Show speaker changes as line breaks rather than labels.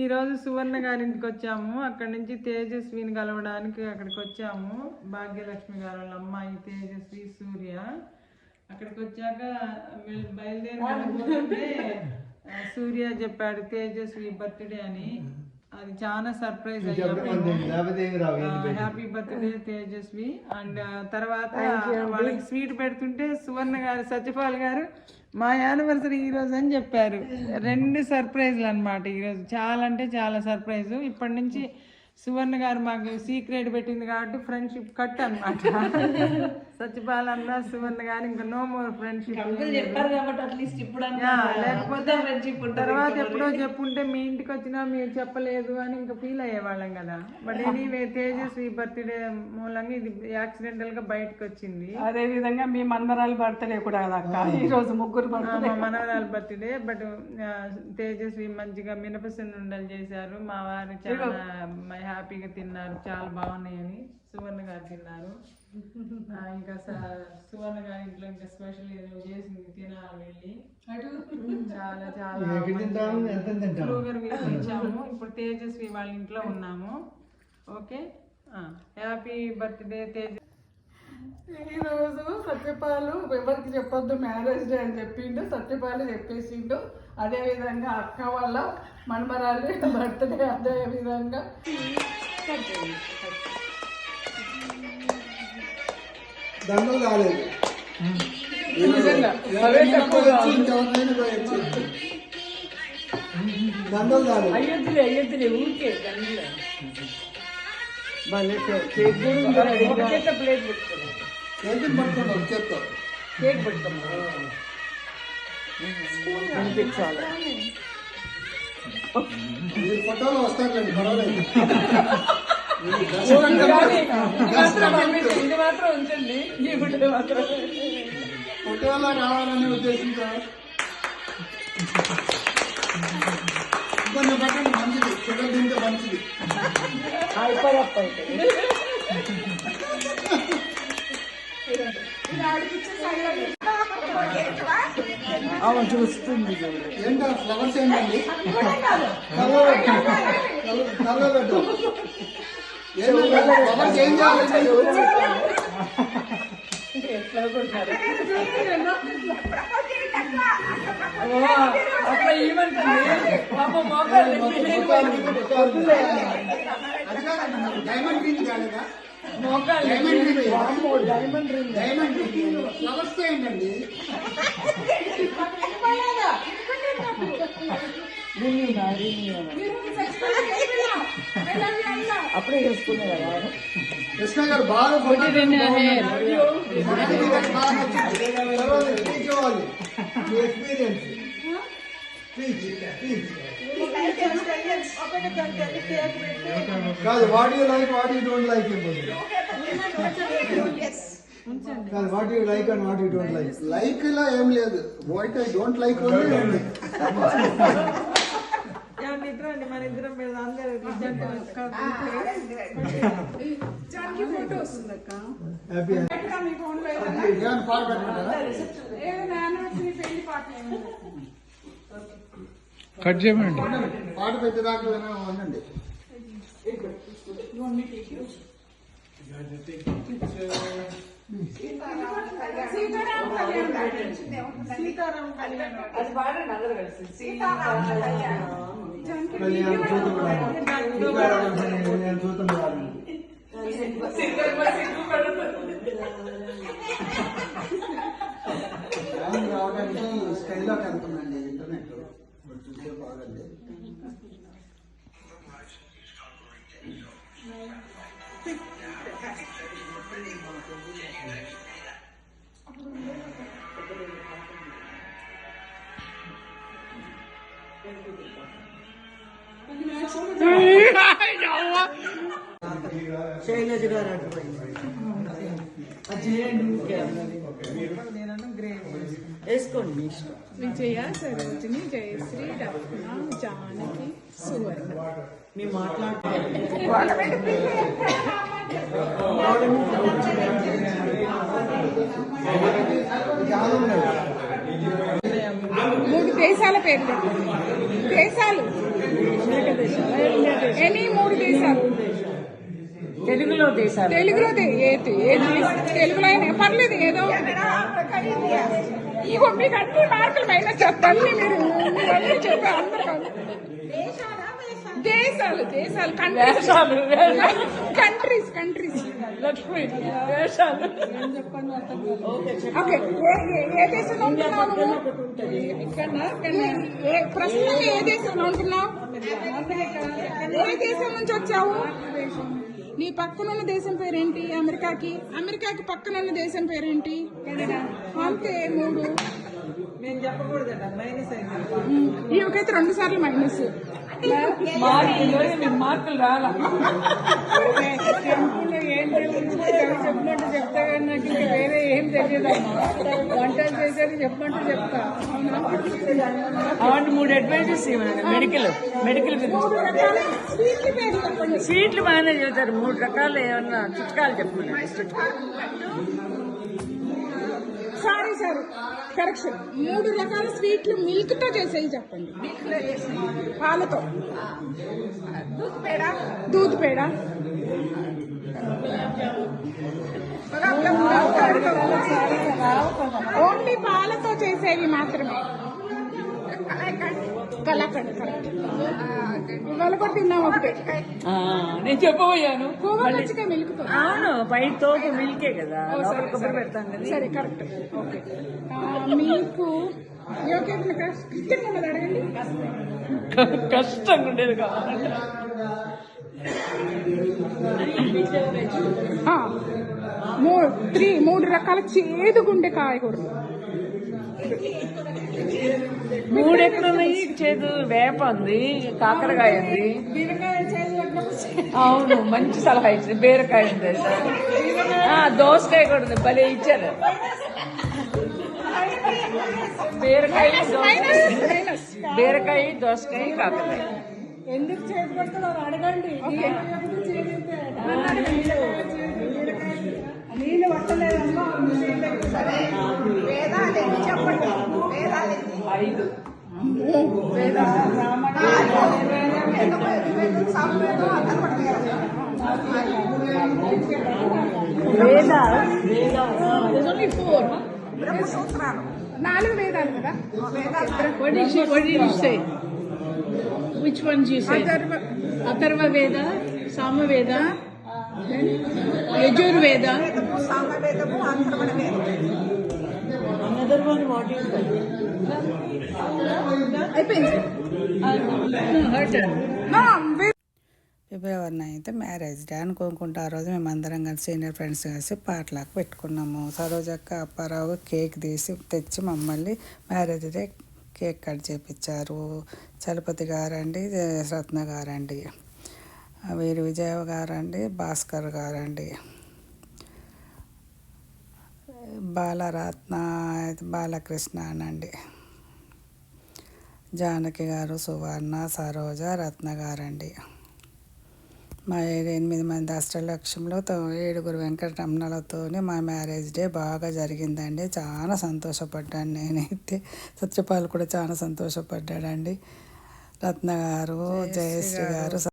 ఈరోజు సువర్ణ గారింటికి వచ్చాము. అక్కడి నుంచి తేజస్విని కలవడానికి అక్కడికి వచ్చాము. భాగ్యలక్ష్మి గారు వాళ్ళ అమ్మాయి తేజస్వి, సూర్య. అక్కడికి వచ్చాక బయలుదేరి సూర్య చెప్పాడు తేజస్వి బర్త్డే అని. అది చాలా సర్ప్రైజ్ అయ్యాము. Happy birthday Tejaswi. అండ్ తర్వాత వాళ్ళకి స్వీట్ పెడుతుంటే సువర్ణ గారు, సత్యపాల్ గారు మా యానివర్సరీ ఈరోజు అని చెప్పారు. 2 సర్ప్రైజ్లు అనమాట ఈరోజు. చాలా అంటే చాలా సర్ప్రైజ్. ఇప్పటి నుంచి సువర్ణ గారు మాకు సీక్రెట్ పెట్టింది కాబట్టి ఫ్రెండ్షిప్ కట్ అనమాట. సత్యపాల్ అన్న సువర్ణ గారు ఇంకా నో మోర్ ఫ్రెండ్షిప్. లేకపోతే తర్వాత ఎప్పుడో చెప్పుంటే మీ ఇంటికి వచ్చినా మీరు చెప్పలేదు అని ఇంకా ఫీల్ అయ్యేవాళ్ళం కదా. బట్ ఎనీవే తేజస్వి బర్త్డే మూలంగా ఇది యాక్సిడెంటల్ గా బయటకు వచ్చింది.
అదే విధంగా మీ మనవరాలు బర్త్డే కూడా ఈ రోజు ముగ్గురు
మా మనవరాలు బర్త్డే. బట్ తేజస్వి మంచిగా మినపసెన్ ఉండలు చేశారు. మా వారు చాలా హ్యాపీగా తిన్నారు. చాలా బాగున్నాయని సువర్ణ గారు తిన్నారు. ఇంకా సువర్ణ గారి ఇంట్లో ఇంకా స్పెషల్ ఏదో చేసింది తినాలి వెళ్ళి. చాలా చాలా వచ్చాము. ఇప్పుడు తేజస్వి వాళ్ళ ఇంట్లో ఉన్నాము. Okay, happy birthday Teja.
ఈరోజు సత్యపాలు ఎవరికి చెప్పొద్దు మ్యారేజ్ డే అని చెప్పిండు. సత్యపాలు చెప్పేసిండు. అదేవిధంగా అక్క వాళ్ళ మనమరాలి బర్త్డే. అదేవిధంగా
దండలు కాలేదు. దండలు కాలేదు.
అయ్యొద్దులే ఊరికే దండలే. కేక్ ప్లేట్ పెట్టుకోవాలి.
కేక్ పట్టుకున్నాం చెప్తాం.
కేక్ పెట్టుకున్నాం పంపించాలి.
మీరు ఫోటోలో వస్తారులేండి, పర్వాలేదు.
ఇది మాత్రం ఉంచండి. ఈ ఫోటో మాత్రం
ఫోటోలో రావాలనే ఉద్దేశంతో కొంచెం పట్టండి, మంచిది. ఫోటో తింటే మంచిది.
అయిపోయప్ప చూస్తుంది.
ఏంటో ఫ్లవర్స్ ఏంటండి? కల్లో పెట్టు. ఫ్లవర్స్ ఏం చేయాలి?
అట్లా ఏమంటుంది
డైమండ్ రింగ్ కాలేదా?
డైమండ్ రింగ్
ఫ్లవర్స్ ఏంటండి?
అప్పుడే చేసుకునే కదా
కృష్ణ గారు బాగా ఎక్స్పీరియన్స్. కాదు, what you like, what you don't like. కాదు, what you like and what you don't like. Like ఇలా ఏం లేదు. వాట్ ఐ డోంట్ లైక్
ఇద్దరండి మన ఇద్దరం మీద అందరూ
ఫోటో వస్తుంది అక్క.
కట్ చేయమండి.
పాట పెట్టేదాకా ఉండండి.
అది పాడండి అందరూ కలిసి.
రావడానికి స్టైల్లోకి వెళ్తుందండి ఇంటర్నెట్. చూసే బాగండి.
శైలజ గారు వేసుకోండి మీ ఇష్టం.
విజయ, సరోజిని, జయశ్రీ, రత్న, జానకి, సువర్ణ.
మేము మాట్లాడుతున్నాం.
మూడు దేశాల పేర్లు. దేశాలు తెలుగులో తెలుగులో అయినా పర్లేదు ఏదో ఇగో మీకు అన్ని మార్కులు మైనస్ చేస్తాను మీరు ఇవన్నీ చెప్పారు అందరూ దేశాలు కంట్రీస్
లక్ష్మి వేషాలు
ఓకే ఏ దేశంలో ఉంటున్నావు ప్రస్తుతం ఏ దేశంలో ఉంటున్నావు ఏ దేశం నుంచి వచ్చావు నీ పక్కనున్న దేశం పేరేంటి అమెరికాకి పక్కనున్న దేశం పేరేంటి అంతే 3
నేను చెప్పకూడదట మైనస్ అయింది
ఇవకైతే 2 సార్లు మైనస్
మార్కులు రాలా టెంపుల్లో ఏం చెప్పినట్టు చెప్తా కానీ నాకు ఇంకా వేరే ఏం తెలియదమ్మా వంటలు చేసేది చెప్పమంటే చెప్తా అవును 3 అడ్వైజెస్ ఇవ్వండి మెడికల్ స్వీట్లు బాగానే చెబుతారు 3 రకాలు ఏమన్నా చిట్కాలు చెప్పండి
సారీ కరెక్షన్ 3 రకాల స్వీట్లు మిల్క్ తో చేసేవి చెప్పండి పాలతో దూద్ పేడ ఓన్లీ పాలతో చేసేవి మాత్రమే కలాకండ్ కరెక్ట్ ఇవాళ కూడా తిన్నాం ఒకటి
నేను చెప్పబోయాను
కోవచ్చిగా మిల్క్ తో
అవును పై తోపు మిల్కే కదా కొబ్బరి పెడతాం కదా
సరే కరెక్ట్ ఓకే మీకు ఎవరికైనా కష్టంగా ఉన్నది అడగండి
కష్టంగా ఉండేది కావాలి
3 రకాల చేదుగుండే కాయగూరలు
3 ఎక్కడున్నాయి చేదు వేప ఉంది కాకరకాయ ఉంది అవును మంచి సలహా ఇచ్చింది బీరకాయ ఉంది దోసకాయ కూడా ఉంది భలే ఇచ్చారు బీరకాయ దోసకాయ కాకరకాయ
ఎందుకు చేతి పడుతున్నారు అడగండి నీళ్ళు పట్టలేదమ్మా
5
4 వేదాలు కదా
Which ones you say? Atharva Veda, Sama Veda, Yajur Veda. Another one, what is that? Her turn.
February 9th marriage day అనుకోకుండా ఆ రోజు మేమందరం కలిసి సీనియర్ ఫ్రెండ్స్ కలిసి పాటలకు పెట్టుకున్నాము. సరోజక్క అప్పారావు కేక్ తెచ్చి మమ్మల్ని మ్యారేజ్ డే కేక్ కట్ చేయించారు. చలపతి గారండి, రత్న గారండి, వీరి విజయ గారండి, భాస్కర్ గారండి, బాలకృష్ణ అనండి, జానకి గారు, సువర్ణ, సరోజ, రత్న గారండి. మా 8 మంది అష్టలక్ష్మిలో 7 వెంకటరమణలతో మా మ్యారేజ్ డే బాగా జరిగిందండి. చాలా సంతోషపడ్డాను నేనైతే. సత్యపాల్ కూడా చాలా సంతోషపడ్డాడండి. రత్న గారు, జయశ్రీ గారు